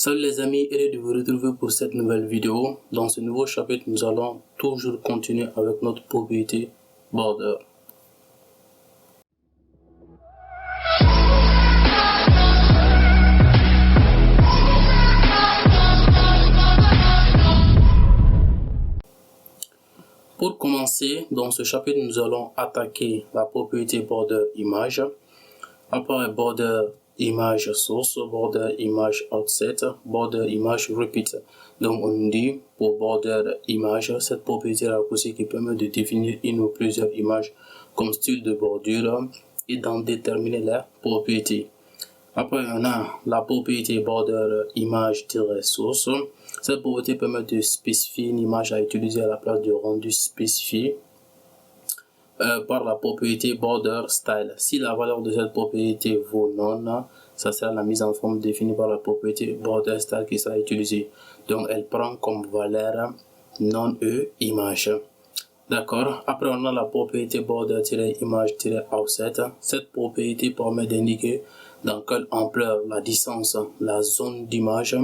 Salut les amis, heureux de vous retrouver pour cette nouvelle vidéo. Dans ce nouveau chapitre, nous allons toujours continuer avec notre propriété border. Pour commencer, dans ce chapitre, nous allons attaquer la propriété border image. Après border image source, border image offset, border image repeat. Donc on dit pour border image, cette propriété raccourci qui permet de définir une ou plusieurs images comme style de bordure et d'en déterminer la propriété. Après on a la propriété border image-source. Cette propriété permet de spécifier une image à utiliser à la place du rendu spécifié par la propriété border style. Si la valeur de cette propriété vaut non, ça sera la mise en forme définie par la propriété border style qui sera utilisée. Donc elle prend comme valeur non-e image. D'accord. Après on a la propriété border-image-offset. Cette propriété permet d'indiquer dans quelle ampleur, la distance, la zone d'image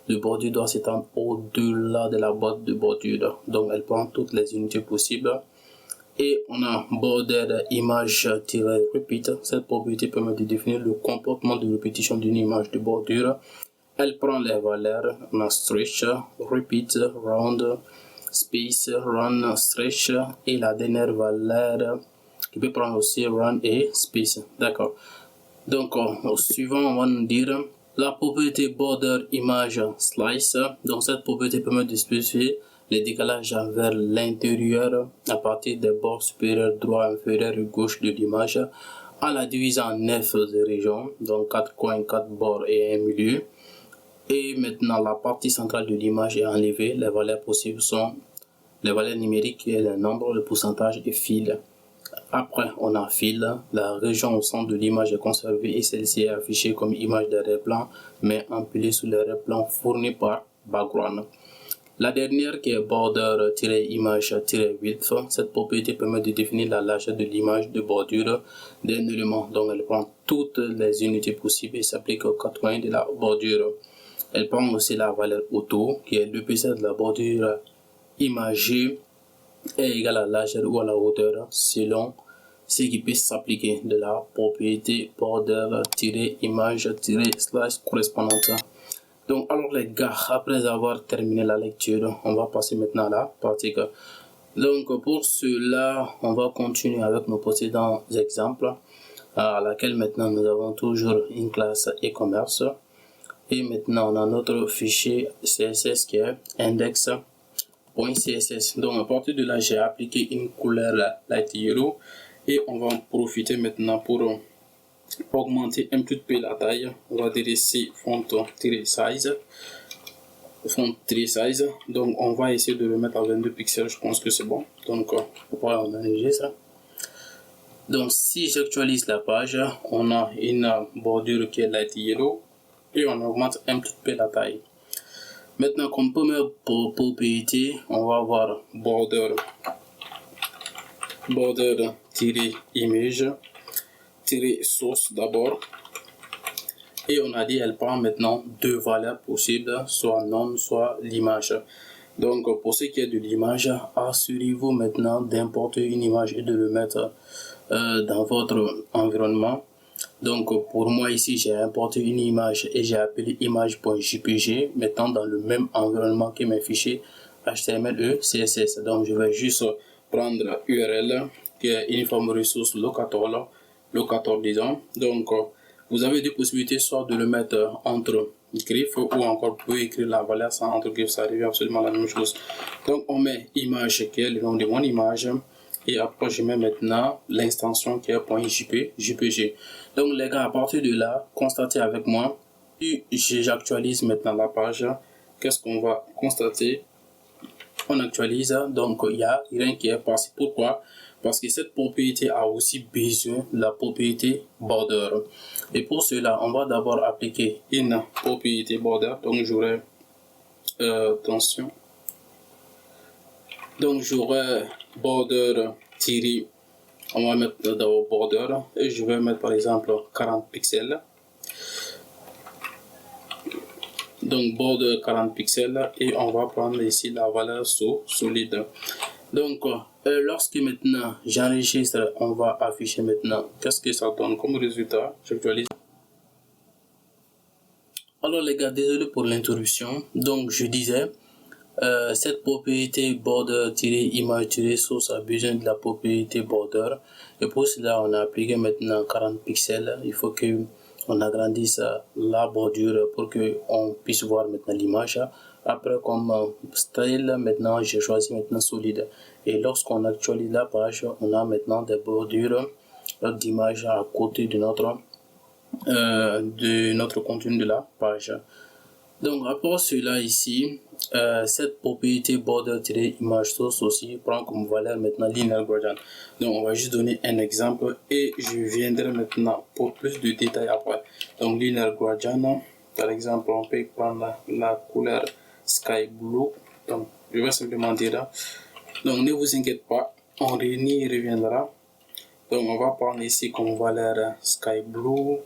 de bordure doit s'étendre au-delà de la boîte de bordure. Donc elle prend toutes les unités possibles. Et on a border image-repeat. Cette propriété permet de définir le comportement de répétition d'une image de bordure. Elle prend les valeurs, on a stretch, repeat, round, space, run, stretch et la dernière valeur qui peut prendre aussi run et space. D'accord. Donc au suivant, on va nous dire la propriété border image slice. Donc cette propriété permet de spécifier les décalages vers l'intérieur à partir des bords supérieurs, droit, inférieur et gauche de l'image en la divisant en 9 régions, donc 4 coins, 4 bords et un milieu. Et maintenant la partie centrale de l'image est enlevée. Les valeurs possibles sont les valeurs numériques et le nombre, le pourcentage et fil. Après on a fil, la région au centre de l'image est conservée et celle-ci est affichée comme image d'arrière-plan mais empilée sous l'arrière-plan fourni par background. La dernière qui est border-image-width, cette propriété permet de définir la largeur de l'image de bordure d'un élément. Donc elle prend toutes les unités possibles et s'applique aux 4 coins de la bordure. Elle prend aussi la valeur auto qui est l'épaisseur de la bordure imagée est égale à la largeur ou à la hauteur selon ce qui peut s'appliquer de la propriété border-image-slash correspondante. Donc alors les gars, après avoir terminé la lecture, on va passer maintenant à la pratique. Donc pour cela, on va continuer avec nos précédents exemples, à laquelle maintenant nous avons toujours une classe e-commerce. Et maintenant on a notre fichier CSS qui est index.css. Donc à partir de là, j'ai appliqué une couleur light yellow et on va en profiter maintenant pour augmenter un petit peu la taille. On va dire ici font-size. Donc on va essayer de le mettre à 22 pixels. Je pense que c'est bon. Donc voilà, on a léger ça. Donc si j'actualise la page, on a une bordure qui est light yellow et on augmente un petit peu la taille. Maintenant comme première propriété, on va avoir border-image source d'abord et on a dit elle prend maintenant deux valeurs possibles, soit non soit l'image. Donc pour ce qui est de l'image, assurez-vous maintenant d'importer une image et de le mettre dans votre environnement. Donc pour moi ici j'ai importé une image et j'ai appelé image.jpg mettant dans le même environnement que mes fichiers HTML et CSS. Donc je vais juste prendre URL qui est uniform resource locator disons. Donc vous avez deux possibilités, soit de le mettre entre griffes ou encore vous pouvez écrire la valeur sans entre griffes, ça revient absolument la même chose. Donc on met image qui est le nom de mon image et après je mets maintenant l'extension qui est .jpg. Donc les gars, à partir de là, constatez avec moi, si j'actualise maintenant la page, qu'est-ce qu'on va constater? On actualise, donc il n'y a rien qui est passé. Pourquoi? Parce que cette propriété a aussi besoin de la propriété border. Et pour cela, on va d'abord appliquer une propriété border. Donc j'aurai attention. Donc j'aurai border tiré. On va mettre d'abord border et je vais mettre par exemple 40 pixels. donc border 40 pixels et on va prendre ici la valeur solide. Donc lorsque maintenant j'enregistre, on va afficher maintenant qu'est-ce que ça donne comme résultat. J'actualise. Alors les gars, désolé pour l'interruption. Donc je disais, cette propriété border-image-source a besoin de la propriété border, et pour cela on a appliqué maintenant 40 pixels. Il faut que on agrandisse la bordure pour que on puisse voir maintenant l'image. Après, comme style, maintenant j'ai choisi maintenant solide, et lorsqu'on actualise la page, on a maintenant des bordures d'image à côté de notre contenu de la page. Donc après cela ici, cette propriété border-image source aussi prend comme valeur maintenant linear gradient. Donc on va juste donner un exemple et je viendrai maintenant pour plus de détails après. Donc linear gradient, par exemple on peut prendre la couleur sky blue. Donc je vais simplement dire là. Donc ne vous inquiétez pas, on y reviendra. Donc on va prendre ici comme valeur sky blue.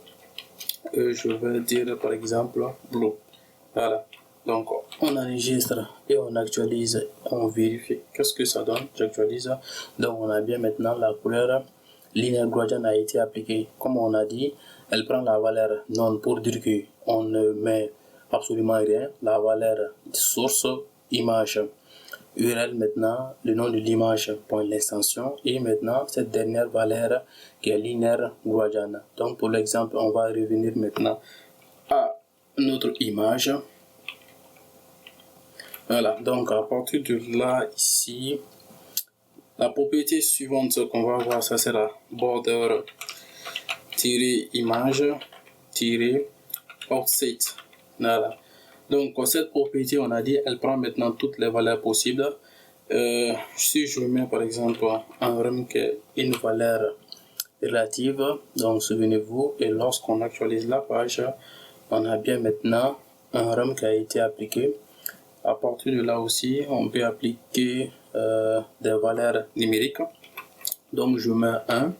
Je vais dire par exemple blue. Voilà, donc on enregistre et on actualise, on vérifie qu'est-ce que ça donne. J'actualise, donc on a bien maintenant la couleur linear gradient a été appliquée. Comme on a dit, elle prend la valeur non pour dire que on ne met absolument rien, la valeur source image URL, maintenant le nom de l'image point l'extension, et maintenant cette dernière valeur qui est linear gradient. Donc pour l'exemple, on va revenir maintenant à notre image. Voilà, donc à partir de là ici, la propriété suivante qu'on va voir, ça sera border image offset. Voilà, donc cette propriété, on a dit, elle prend maintenant toutes les valeurs possibles. Si je mets par exemple un rem qui est une valeur relative, donc souvenez-vous, et lorsqu'on actualise la page, on a bien maintenant un rem qui a été appliqué. À partir de là aussi, on peut appliquer des valeurs numériques. Donc je mets 1,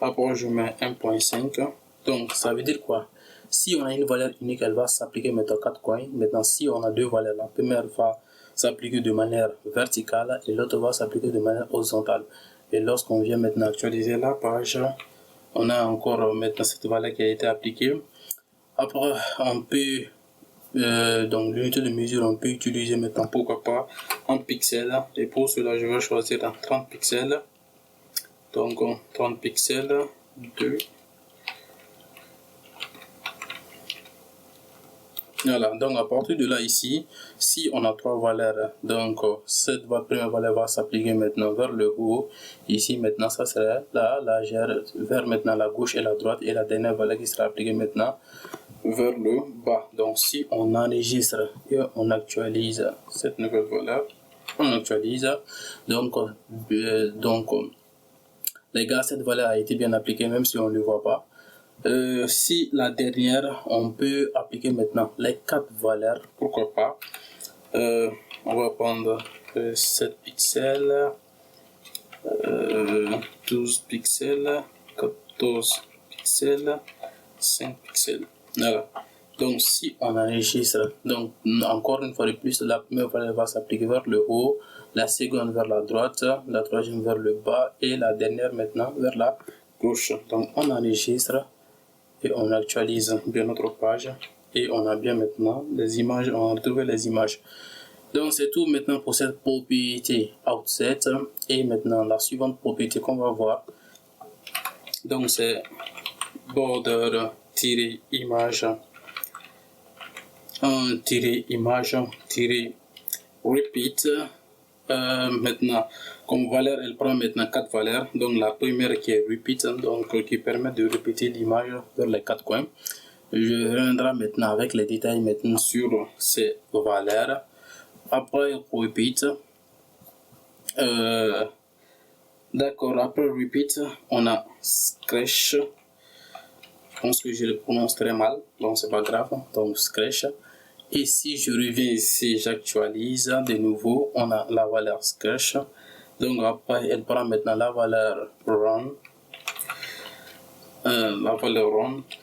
après je mets 1.5. Donc ça veut dire quoi? Si on a une valeur unique, elle va s'appliquer maintenant 4 coins. Maintenant, si on a deux valeurs, la première va s'appliquer de manière verticale et l'autre va s'appliquer de manière horizontale. Et lorsqu'on vient maintenant actualiser la page, on a encore maintenant cette valeur qui a été appliquée. Après, on peut donc l'unité de mesure, on peut utiliser maintenant pourquoi pas en pixels, et pour cela je vais choisir en 30 pixels. Donc 30 pixels 2. Voilà, donc à partir de là ici, si on a trois valeurs, donc cette première valeur va s'appliquer maintenant vers le haut. Ici maintenant ça sera la légère vers maintenant la gauche et la droite, et la dernière valeur qui sera appliquée maintenant vers le bas. Donc si on enregistre et on actualise cette nouvelle valeur, on actualise, donc les gars, cette valeur a été bien appliquée même si on ne le voit pas. Si la dernière, on peut appliquer maintenant les quatre valeurs, pourquoi pas. On va prendre 7 pixels, 12 pixels, 14 pixels, 5 pixels. Voilà. Donc si on enregistre, donc encore une fois de plus, la première valeur va s'appliquer vers le haut, la seconde vers la droite, la troisième vers le bas et la dernière maintenant vers la gauche. Donc on enregistre et on actualise bien notre page et on a bien maintenant les images, on a retrouvé les images. Donc c'est tout maintenant pour cette propriété outset, et maintenant la suivante propriété qu'on va voir, donc c'est border-image repeat. Maintenant comme valeur, elle prend maintenant 4 valeurs. Donc la première qui est repeat, donc qui permet de répéter l'image vers les 4 coins. Je reviendrai maintenant avec les détails maintenant sur ces valeurs. Après repeat, d'accord, après repeat, on a scratch. Je pense que je le prononce très mal, donc c'est pas grave. Donc scratch. Et si je reviens ici, j'actualise de nouveau, on a la valeur scratch. Donc après, elle prend maintenant la valeur run,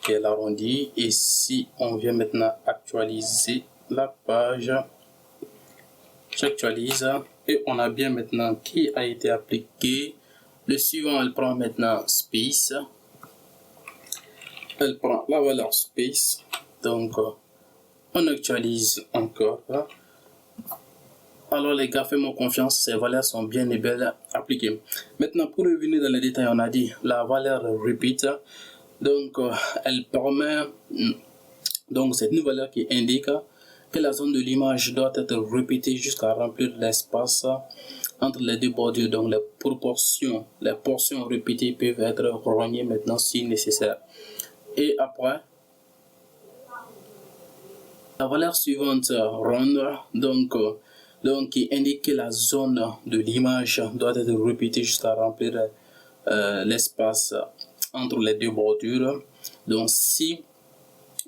qui est l'arrondi. Et si on vient maintenant actualiser la page, j'actualise et on a bien maintenant qui a été appliqué. Le suivant, elle prend maintenant space, elle prend la valeur space, donc on actualise encore. Alors les gars, faites-moi confiance, ces valeurs sont bien et belles appliquées. Maintenant, pour revenir dans les détails, on a dit la valeur repeat. Donc, elle permet, donc c'est une valeur qui indique que la zone de l'image doit être répétée jusqu'à remplir l'espace entre les deux bordures. Donc, les portions répétées peuvent être rognées maintenant si nécessaire. Et après, la valeur suivante, round, donc qui indique que la zone de l'image doit être répétée jusqu'à remplir l'espace entre les deux bordures. Donc si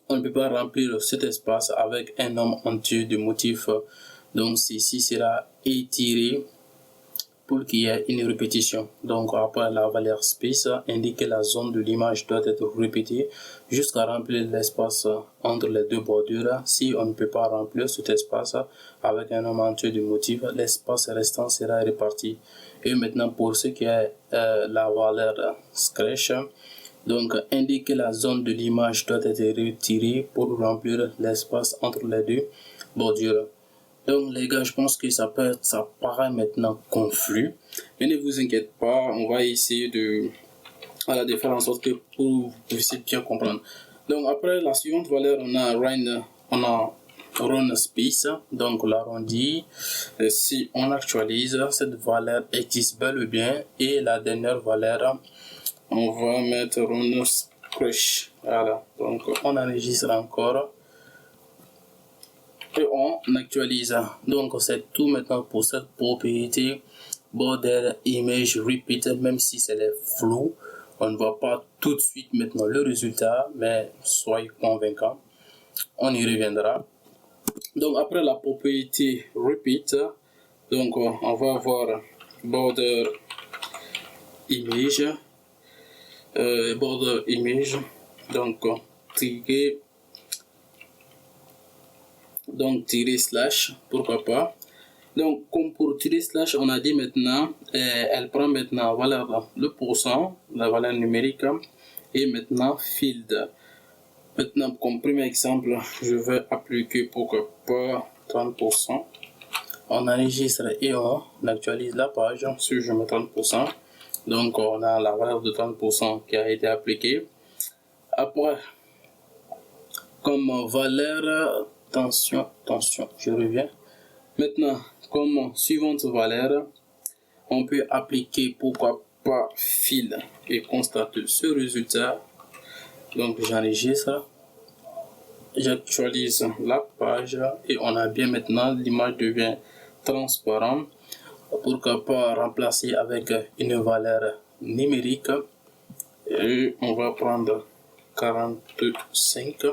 on ne peut pas remplir cet espace avec un nombre entier de motifs, donc ceci sera étiré pour qu'il y ait une répétition. Donc après, la valeur space indique que la zone de l'image doit être répétée jusqu'à remplir l'espace entre les deux bordures. Si on ne peut pas remplir cet espace avec un nombre entier de motifs, l'espace restant sera réparti. Et maintenant, pour ce qui est la valeur scratch, donc indique que la zone de l'image doit être retirée pour remplir l'espace entre les deux bordures. Donc les gars, je pense que ça paraît maintenant confus, mais ne vous inquiétez pas, on va essayer de faire en sorte que vous puissiez bien comprendre. Donc après la suivante valeur, on a run space, donc l'arrondi. Si on actualise, cette valeur existe bel et bien, et la dernière valeur, on va mettre run scratch. Voilà, donc on enregistre encore. Et on actualise. Donc c'est tout maintenant pour cette propriété border image repeat, même si c'est flou, on ne voit pas tout de suite maintenant le résultat, mais soyez convaincants, on y reviendra. Donc après la propriété repeat, donc on va avoir border image, donc tirer slash, pourquoi pas. Donc comme pour tirer slash, on a dit maintenant, elle prend maintenant valeur le pourcent, la valeur numérique, et maintenant field. Maintenant comme premier exemple, je vais appliquer pourquoi pas 30%. On enregistre et on actualise la page. Si je mets 30%, donc on a la valeur de 30% qui a été appliquée. Après, comme valeur, attention, je reviens. Maintenant, comme suivante valeur, on peut appliquer pourquoi pas fil et constater ce résultat. Donc j'enregistre, j'actualise la page et on a bien maintenant, l'image devient transparente. Pourquoi pas remplacer avec une valeur numérique et on va prendre 45.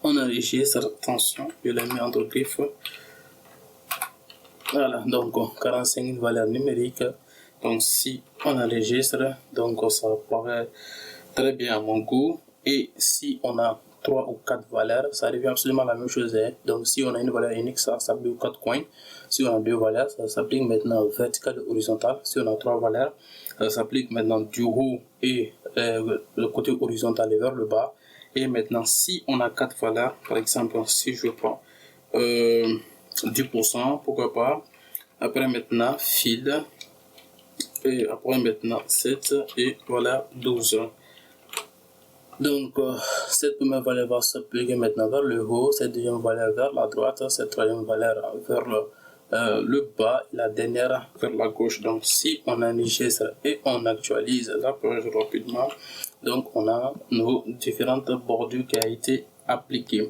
On enregistre, attention, je l'ai mis entre griffes. Voilà, donc 45 une valeur numérique. Donc si on enregistre, donc ça paraît très bien à mon goût. Et si on a 3 ou 4 valeurs, ça revient absolument la même chose. Donc si on a une valeur unique, ça s'applique aux 4 coins. Si on a 2 valeurs, ça s'applique maintenant vertical et horizontal. Si on a 3 valeurs, ça s'applique maintenant du haut et le côté horizontal et vers le bas. Et maintenant, si on a 4 valeurs, par exemple, si je prends 10%, pourquoi pas. Après maintenant, fil. Et après maintenant, 7 et voilà 12. Donc, cette première valeur va s'appliquer maintenant vers le haut, cette deuxième valeur vers la droite, cette troisième valeur vers le bas, et la dernière vers la gauche. Donc, si on enregistre et on actualise la page rapidement, donc on a nos différentes bordures qui a été appliquées.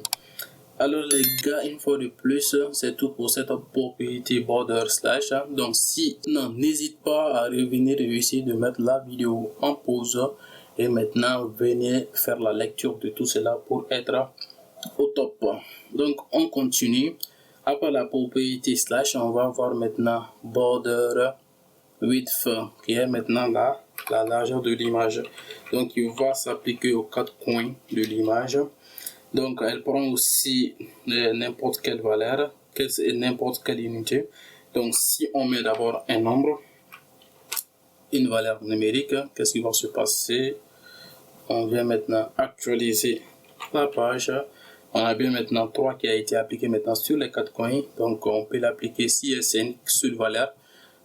Alors les gars, une fois de plus, c'est tout pour cette propriété border slash. Donc si non, n'hésite pas à revenir et essayer de mettre la vidéo en pause. Et maintenant, venez faire la lecture de tout cela pour être au top. Donc on continue. Après la propriété slash, on va voir maintenant border width, qui est maintenant la largeur de l'image. Donc il va s'appliquer aux 4 coins de l'image. Donc, elle prend aussi n'importe quelle valeur, n'importe quelle unité. Donc, si on met d'abord un nombre, une valeur numérique, qu'est-ce qui va se passer? On vient maintenant actualiser la page. On a bien maintenant 3 qui a été appliqué maintenant sur les 4 coins. Donc, on peut l'appliquer si c'est une seule valeur.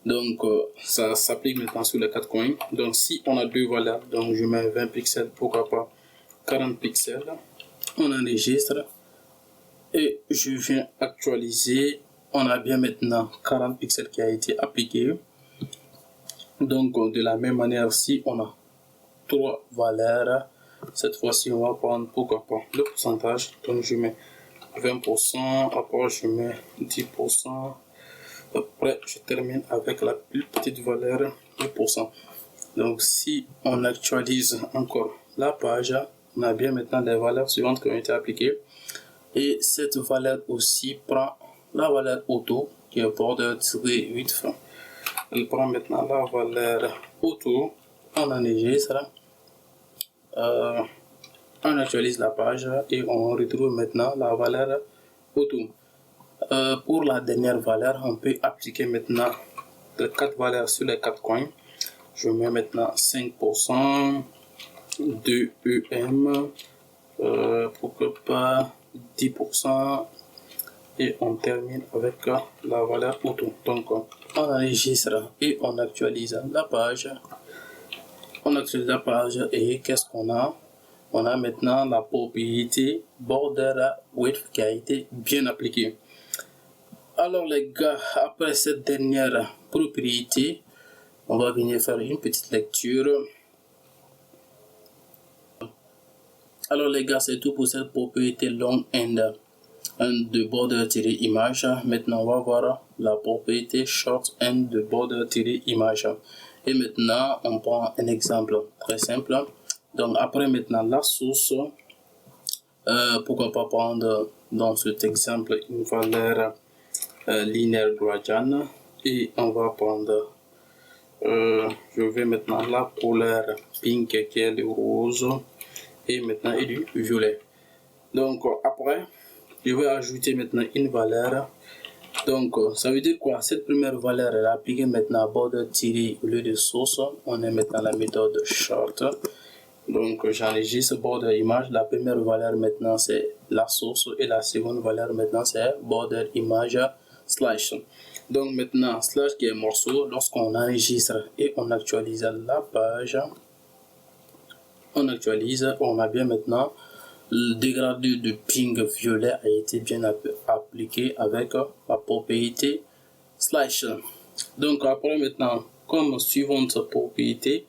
Donc, ça s'applique maintenant sur les 4 coins. Donc, si on a 2 valeurs, donc je mets 20 pixels, pourquoi pas 40 pixels. On enregistre et je viens actualiser. On a bien maintenant 40 pixels qui a été appliqué. Donc, de la même manière, si on a 3 valeurs, cette fois-ci, on va prendre, pourquoi pas, le pourcentage. Donc, je mets 20%, après je mets 10%. Après, je termine avec la plus petite valeur, 10%. Donc, si on actualise encore la page, on a bien maintenant les valeurs suivantes qui ont été appliquées. Et cette valeur aussi prend la valeur auto, qui est border-8. Elle prend maintenant la valeur auto, on enregistre, on actualise la page et on retrouve maintenant la valeur auto. Pour la dernière valeur, on peut appliquer maintenant les 4 valeurs sur les 4 coins. Je mets maintenant 5%, 2 EM, pourquoi pas 10%, et on termine avec la valeur auto. Donc, on enregistre et on actualise la page. On actualise la page et qu'est-ce qu'on a? On a maintenant la propriété border width qui a été bien appliquée. Alors les gars, après cette dernière propriété, on va venir faire une petite lecture. Alors les gars, c'est tout pour cette propriété long end de border-image. Maintenant, on va voir la propriété short end de border-image. Et maintenant, on prend un exemple très simple. Donc après maintenant la source, pourquoi pas prendre dans cet exemple une valeur linéaire gradient et on va prendre je vais maintenant la couleur pink qui est le rose et maintenant et du violet. Donc après je vais ajouter maintenant une valeur. Donc ça veut dire quoi? Cette première valeur est appliquée maintenant à border tiré au lieu de source. On est maintenant la méthode short. Donc j'enregistre border image. La première valeur maintenant c'est la source et la seconde valeur maintenant c'est border image slash. Donc maintenant slash qui est morceau, lorsqu'on enregistre et on actualise la page, on actualise, on a bien maintenant le dégradé de ping violet a été bien appliqué avec la propriété slash. Donc après maintenant comme suivante propriété,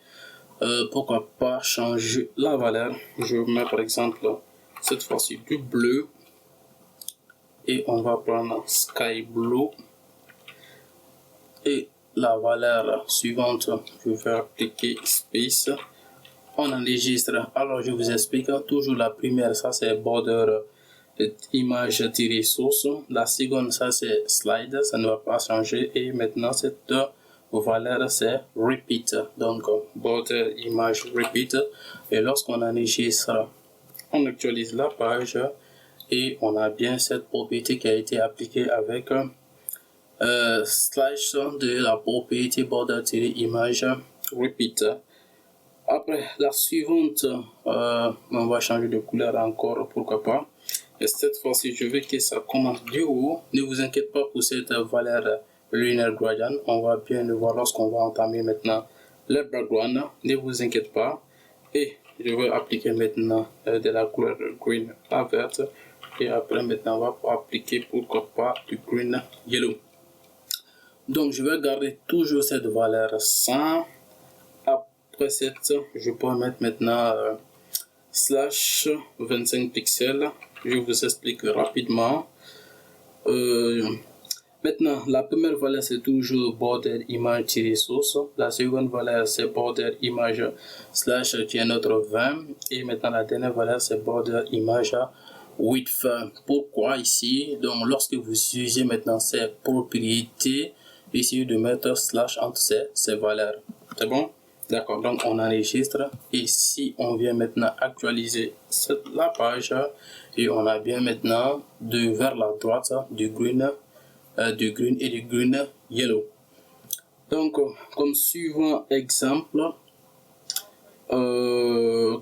pourquoi pas changer la valeur. Je mets par exemple cette fois-ci du bleu et on va prendre sky blue et la valeur suivante je vais appliquer space. On enregistre. Alors je vous explique toujours la première, ça c'est border image tirée source, la seconde ça c'est slide, ça ne va pas changer et maintenant cette valeur c'est repeat, donc border image repeat. Et lorsqu'on enregistre, on actualise la page et on a bien cette propriété qui a été appliquée avec slash de la propriété border-image repeat. Après la suivante, on va changer de couleur encore, pourquoi pas. Et cette fois-ci, je veux que ça commence du haut. Ne vous inquiétez pas pour cette valeur linear gradient. On va bien le voir lorsqu'on va entamer maintenant le background. Ne vous inquiétez pas. Et je vais appliquer maintenant de la couleur green à verte. Et après maintenant, on va appliquer pourquoi pas du green yellow. Donc je vais garder toujours cette valeur 100. Après cette, je peux mettre maintenant slash 25 pixels. Je vous explique rapidement. Maintenant, la première valeur c'est toujours border image source. La seconde valeur c'est border image slash qui est notre 20. Et maintenant la dernière valeur c'est border image width. Pourquoi ici? Donc lorsque vous utilisez maintenant ces propriétés, essayez de mettre slash entre ces valeurs. C'est bon? D'accord, donc on enregistre et si on vient maintenant actualiser la page et on a bien maintenant vers la droite du green et du green yellow. Donc comme suivant exemple,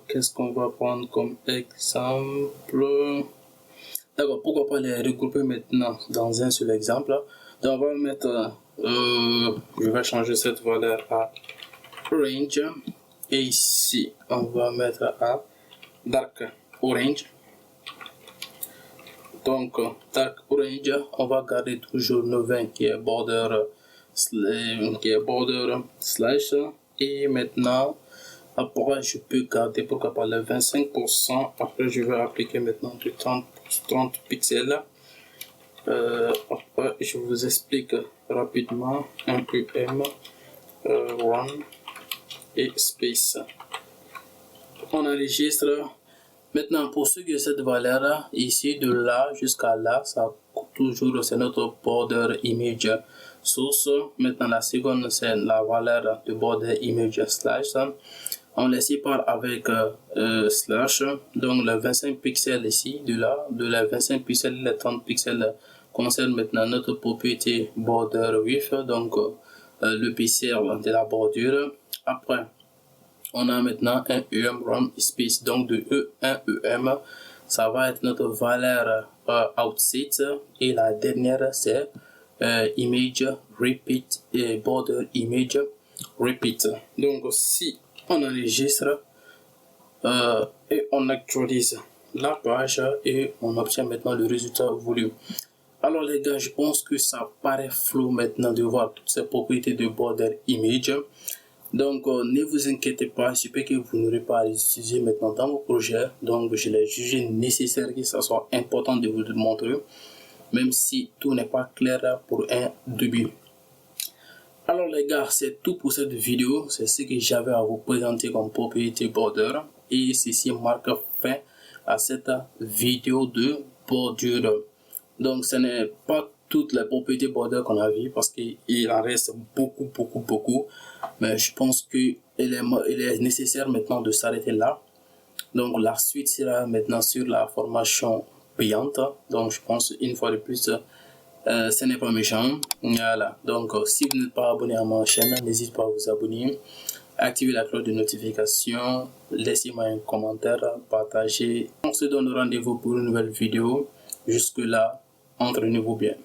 qu'est-ce qu'on va prendre comme exemple? D'accord, pourquoi pas les regrouper maintenant dans un seul exemple. Donc on va mettre, je vais changer cette valeur à orange et ici on va mettre à dark orange. Donc dark orange, on va garder toujours le 20 qui est border slash et maintenant après je peux garder pourquoi pas le 25%. Après je vais appliquer maintenant du 30 pixels. Après je vous explique rapidement un UM one et space. On enregistre. Maintenant, pour ce qui est cette valeur, ici de là jusqu'à là, ça toujours c'est notre border image source. Maintenant, la seconde, c'est la valeur de border image slash. On les sépare avec slash. Donc, le 25 pixels ici, de la 25 pixels, les 30 pixels concerne maintenant notre propriété border width. Donc, le pixel de la bordure. Après, on a maintenant un UM run space, donc de un UM, ça va être notre valeur outset et la dernière c'est image repeat et border image repeat. Donc si on enregistre et on actualise la page et on obtient maintenant le résultat voulu. Alors les gars, je pense que ça paraît flou maintenant de voir toutes ces propriétés de border image. Donc, ne vous inquiétez pas, je sais que vous n'aurez pas à les utiliser maintenant dans vos projets. Donc, je l'ai jugé nécessaire que ça soit important de vous le montrer, même si tout n'est pas clair pour un début. Alors les gars, c'est tout pour cette vidéo. C'est ce que j'avais à vous présenter comme propriété border. Et ceci marque fin à cette vidéo de bordure. Donc, ce n'est pas toutes les propriétés border qu'on a vues parce qu'il en reste beaucoup. Mais je pense qu'il est nécessaire maintenant de s'arrêter là. Donc, la suite sera maintenant sur la formation payante. Donc, je pense une fois de plus, ce n'est pas méchant. Voilà. Donc, si vous n'êtes pas abonné à ma chaîne, n'hésitez pas à vous abonner. Activez la cloche de notification. Laissez-moi un commentaire, partagez. On se donne rendez-vous pour une nouvelle vidéo. Jusque-là, entraînez-vous bien.